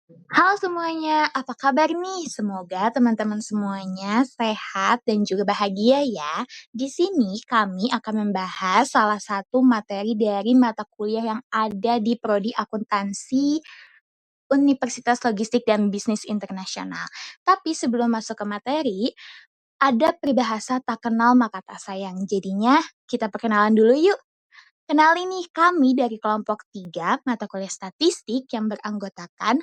Halo semuanya, apa kabar nih? Semoga teman-teman semuanya sehat dan juga bahagia ya. Di sini kami akan membahas salah satu materi dari mata kuliah yang ada di Prodi Akuntansi Universitas Logistik dan Bisnis Internasional. Tapi sebelum masuk ke materi, ada peribahasa tak kenal maka tak sayang. Jadinya kita perkenalan dulu yuk. Kenali nih kami dari kelompok 3 mata kuliah statistik yang beranggotakan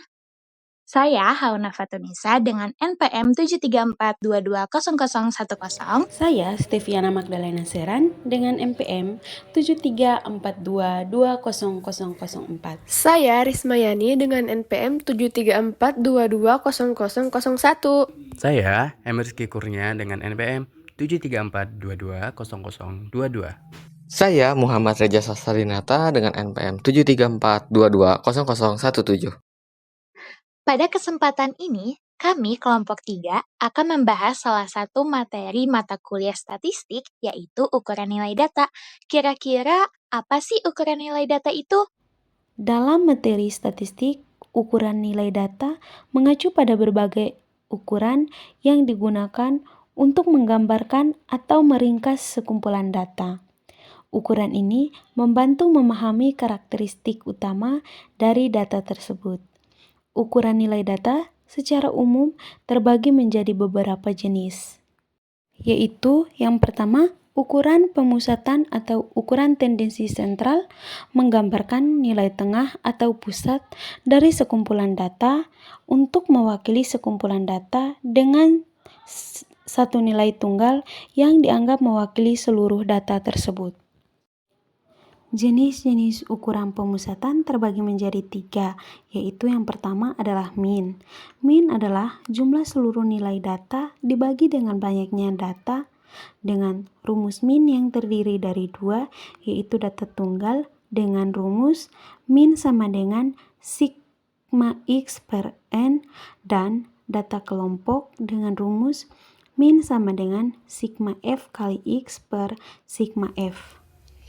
saya Hauna Fatunisa dengan NPM 734220010. Saya Steviana Magdalena Seran dengan MPM 7342200004. Saya Rismayani dengan NPM 734220001. Saya Emerski Kurnia dengan NPM 734220022. Saya Muhammad Reja Sastarinata dengan NPM 734220017. Pada kesempatan ini, kami kelompok 3 akan membahas salah satu materi mata kuliah statistik yaitu ukuran nilai data. Kira-kira apa sih ukuran nilai data itu? Dalam materi statistik, ukuran nilai data mengacu pada berbagai ukuran yang digunakan untuk menggambarkan atau meringkas sekumpulan data. Ukuran ini membantu memahami karakteristik utama dari data tersebut. Ukuran nilai data secara umum terbagi menjadi beberapa jenis, yaitu yang pertama, ukuran pemusatan atau ukuran tendensi sentral menggambarkan nilai tengah atau pusat dari sekumpulan data untuk mewakili sekumpulan data dengan satu nilai tunggal yang dianggap mewakili seluruh data tersebut. Jenis-jenis ukuran pemusatan terbagi menjadi 3, yaitu yang pertama adalah min. Min adalah jumlah seluruh nilai data dibagi dengan banyaknya data dengan rumus min yang terdiri dari 2, yaitu data tunggal dengan rumus min sama dengan sigma x per n, dan data kelompok dengan rumus min sama dengan sigma f kali x per sigma f.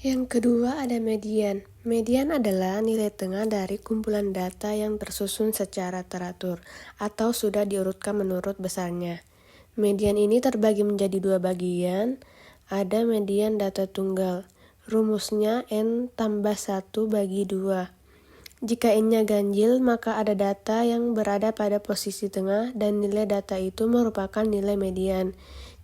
Yang kedua ada median. Median adalah nilai tengah dari kumpulan data yang tersusun secara teratur atau sudah diurutkan menurut besarnya. Median ini terbagi menjadi 2 bagian. Ada median data tunggal. Rumusnya n tambah 1 bagi 2. Jika n-nya ganjil, maka ada data yang berada pada posisi tengah dan nilai data itu merupakan nilai median.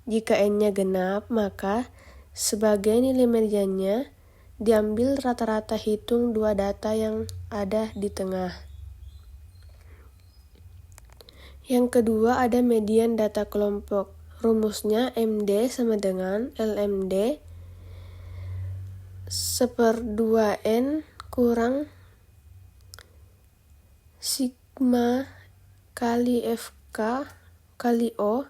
Jika n-nya genap, maka sebagai nilai mediannya, diambil rata-rata hitung 2 data yang ada di tengah. Yang kedua ada median data kelompok. Rumusnya MD sama dengan LMD seper 2N kurang sigma kali FK kali O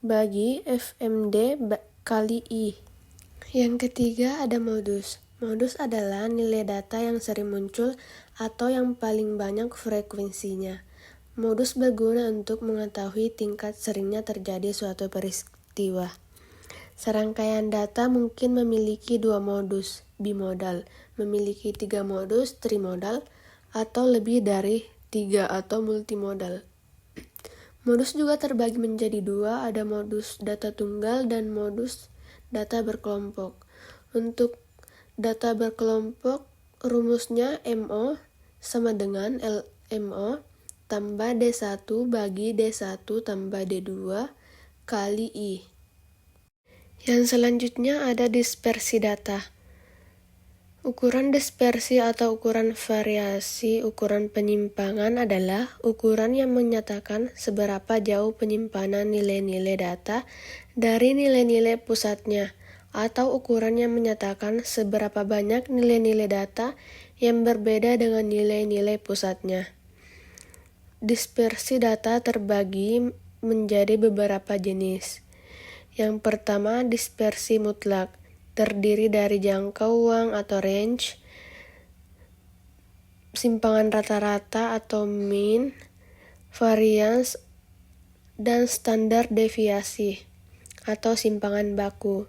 bagi FMD kali I. Yang ketiga ada modus. Modus adalah nilai data yang sering muncul atau yang paling banyak frekuensinya. Modus berguna untuk mengetahui tingkat seringnya terjadi suatu peristiwa. Serangkaian data mungkin memiliki 2 modus, bimodal, memiliki 3 modus, trimodal, atau lebih dari 3 atau multimodal. Modus juga terbagi menjadi 2, ada modus data tunggal dan modus data berkelompok. Untuk data berkelompok, rumusnya MO sama dengan LMO tambah D1 bagi D1 tambah D2 kali I. Yang selanjutnya ada dispersi data. Ukuran dispersi atau ukuran variasi ukuran penyimpangan adalah ukuran yang menyatakan seberapa jauh penyimpanan nilai-nilai data dari nilai-nilai pusatnya, atau ukuran yang menyatakan seberapa banyak nilai-nilai data yang berbeda dengan nilai-nilai pusatnya. Dispersi data terbagi menjadi beberapa jenis. Yang pertama, dispersi mutlak, terdiri dari jangkauan atau range, simpangan rata-rata atau mean, variance, dan standar deviasi atau simpangan baku.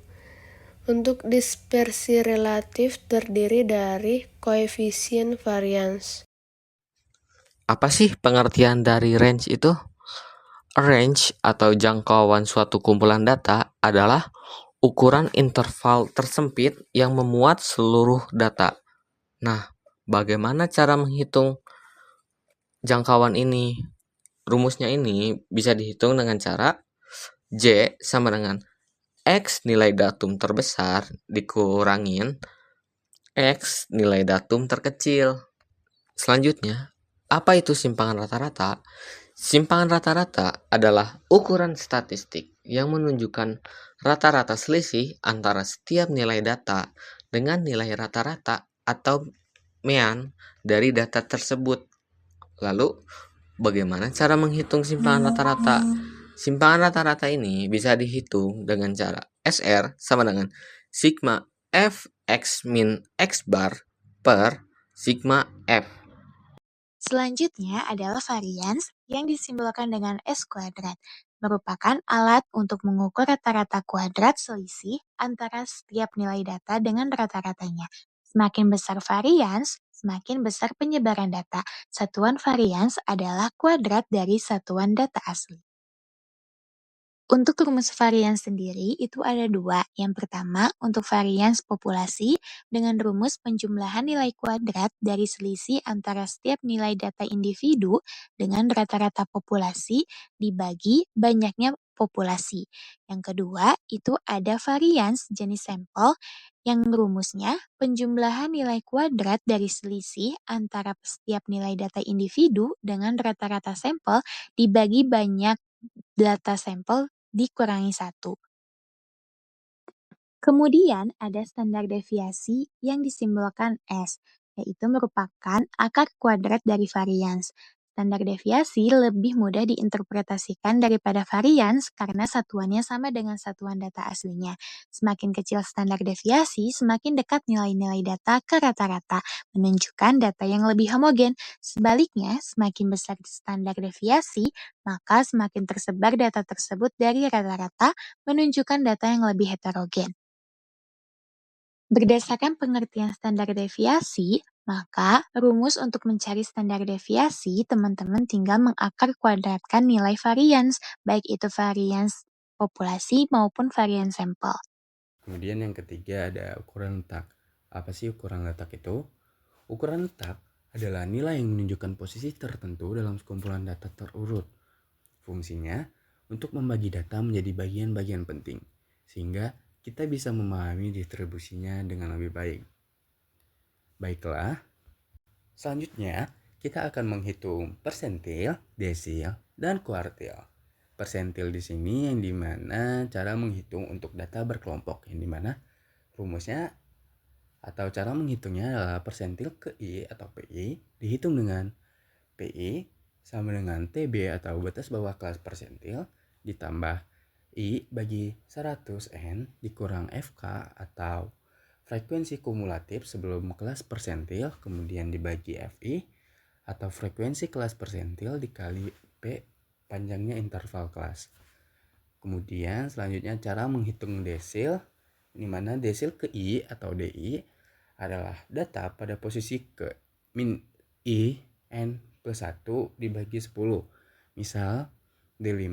Untuk dispersi relatif terdiri dari koefisien variance. Apa sih pengertian dari range itu? Range atau jangkauan suatu kumpulan data adalah ukuran interval tersempit yang memuat seluruh data. Nah, bagaimana cara menghitung jangkauan ini? Rumusnya ini bisa dihitung dengan cara J sama dengan X nilai datum terbesar dikurangin X nilai datum terkecil. Selanjutnya, apa itu simpangan rata-rata? Simpangan rata-rata adalah ukuran statistik yang menunjukkan rata-rata selisih antara setiap nilai data dengan nilai rata-rata atau mean dari data tersebut. Lalu, bagaimana cara menghitung simpangan rata-rata? Simpangan rata-rata ini bisa dihitung dengan cara SR sama dengan sigma F X min X bar per sigma F. Selanjutnya adalah varians yang disimbolkan dengan S kuadrat, merupakan alat untuk mengukur rata-rata kuadrat selisih antara setiap nilai data dengan rata-ratanya. Semakin besar varians, semakin besar penyebaran data. Satuan varians adalah kuadrat dari satuan data asli. Untuk rumus varians sendiri itu ada dua. Yang pertama, untuk varians populasi dengan rumus penjumlahan nilai kuadrat dari selisih antara setiap nilai data individu dengan rata-rata populasi dibagi banyaknya populasi. Yang kedua, itu ada varians jenis sampel yang rumusnya penjumlahan nilai kuadrat dari selisih antara setiap nilai data individu dengan rata-rata sampel dibagi banyak data sampel dikurangi 1. Kemudian ada standar deviasi yang disimbolkan S, yaitu merupakan akar kuadrat dari varians. Standar deviasi lebih mudah diinterpretasikan daripada varians karena satuannya sama dengan satuan data aslinya. Semakin kecil standar deviasi, semakin dekat nilai-nilai data ke rata-rata, menunjukkan data yang lebih homogen. Sebaliknya, semakin besar standar deviasi, maka semakin tersebar data tersebut dari rata-rata, menunjukkan data yang lebih heterogen. Berdasarkan pengertian standar deviasi, maka rumus untuk mencari standar deviasi, teman-teman tinggal mengakar kuadratkan nilai varians, baik itu varians populasi maupun varians sampel. Kemudian yang ketiga ada ukuran letak. Apa sih ukuran letak itu? Ukuran letak adalah nilai yang menunjukkan posisi tertentu dalam sekumpulan data terurut. Fungsinya untuk membagi data menjadi bagian-bagian penting, sehingga kita bisa memahami distribusinya dengan lebih baik. Baiklah, selanjutnya kita akan menghitung persentil, desil, dan kuartil. Persentil di sini yang dimana cara menghitung untuk data berkelompok, yang dimana rumusnya atau cara menghitungnya adalah persentil ke I atau PI dihitung dengan PI sama dengan TB atau batas bawah kelas persentil ditambah I bagi 100N dikurang FK atau frekuensi kumulatif sebelum kelas persentil kemudian dibagi FI atau frekuensi kelas persentil dikali P panjangnya interval kelas. Kemudian selanjutnya cara menghitung desil, di mana desil ke I atau DI adalah data pada posisi ke min I N plus 1 dibagi 10. Misal D5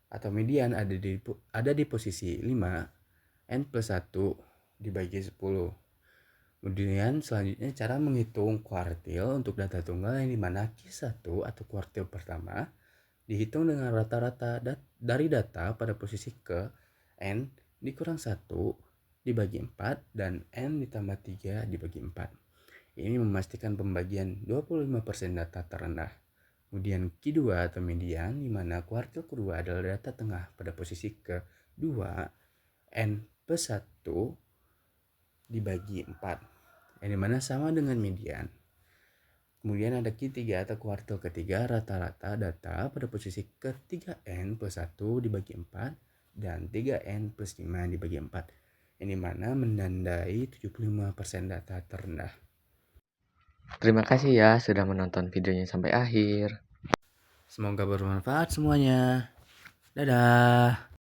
atau median ada di posisi 5, N plus 1 dibagi 10. Kemudian selanjutnya cara menghitung kuartil untuk data tunggal yang dimana Q1 atau kuartil pertama dihitung dengan rata-rata dari data pada posisi ke N dikurang 1 dibagi 4 dan N ditambah 3 dibagi 4. Ini memastikan pembagian 25% data terendah. Kemudian Q2 atau median, di mana kuartil kedua adalah data tengah pada posisi ke-2, N plus 1 dibagi 4, yang dimana sama dengan median. Kemudian ada Q3 atau kuartil ketiga, rata-rata data pada posisi ke-3N plus 1 dibagi 4 dan 3N plus 5 dibagi 4, yang dimana menandai 75% data terendah. Terima kasih ya sudah menonton videonya sampai akhir. Semoga bermanfaat semuanya. Dadah.